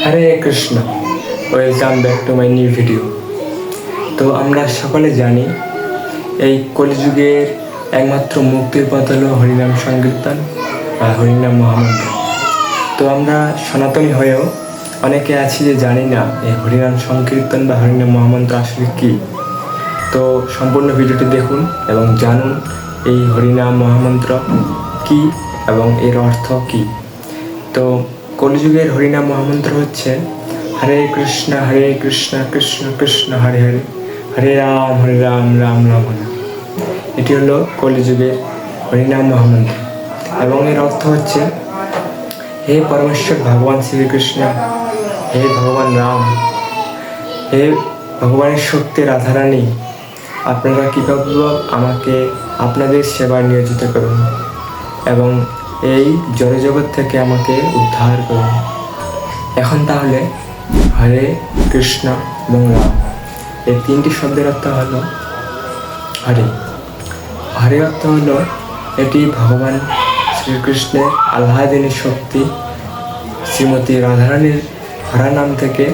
Hare Krishna, welcome back to my new video. তো আমরা সকলে জানি এই কলিযুগের একমাত্র মুক্তির পথ হলো হরিনাম সংকীর্তন বা হরিনাম মহামন্ত্র। তো আমরা সনাতনী হয়েও অনেকে আছি যে জানি না এই হরিনাম সংকীর্তন বা হরিনাম মহামন্ত্র আসলে কী। তো সম্পূর্ণ ভিডিওটি দেখুন এবং জানুন এই হরিনাম মহামন্ত্র কী এবং এর অর্থ কী। তো কলিযুগের হরিনাম মহামন্ত্র হচ্ছে হরে কৃষ্ণ কৃষ্ণ কৃষ্ণ হরে হরে, হরে রাম রাম রাম হরে। এটি হলো কলিযুগের হরিনাম মহামন্ত্র এবং এর অর্থ হচ্ছে হে পরমেশ্বর ভগবান শ্রীকৃষ্ণ, হে ভগবান রাম, হে ভগবানের শক্তি রাধারানী, আপনারা কৃপাপূর্বক আমাকে আপনাদের সেবায় নিয়োজিত করুন এবং এই জড়জগৎ থেকে আমাকে উদ্ধার করুন। এখন তাহলে হরে কৃষ্ণ এবং রাম এই তিনটি শব্দের অর্থ হলো হরে। হরে অর্থ হলো এটি ভগবান শ্রীকৃষ্ণের আহ্লাদিনী শক্তি শ্রীমতী রাধারানীর হরা নাম থেকে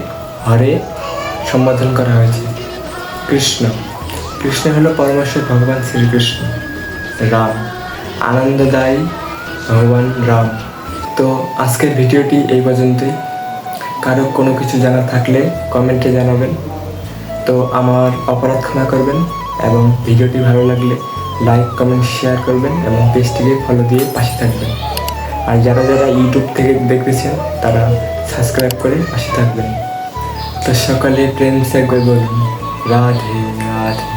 হরে সম্বোধন করা হয়েছে। কৃষ্ণ হলো পরমেশ্বর ভগবান শ্রীকৃষ্ণ। রাম আনন্দদায়ী ভগবান রাম। তো আজকের ভিডিওটি এই পর্যন্তই। কারো কোনো কিছু জানা থাকলে কমেন্টে জানাবেন। তো আমার অপরাধ ক্ষমা করবেন এবং ভিডিওটি ভালো লাগলে লাইক কমেন্ট শেয়ার করবেন এবং পেজটিকে ফলো দিয়ে পাশে থাকবেন। আর যারা ইউটিউব থেকে দেখতেছেন তারা সাবস্ক্রাইব করে পাশে থাকবেন। তো সকালে প্রেম সে বলুন রাধে রাধে।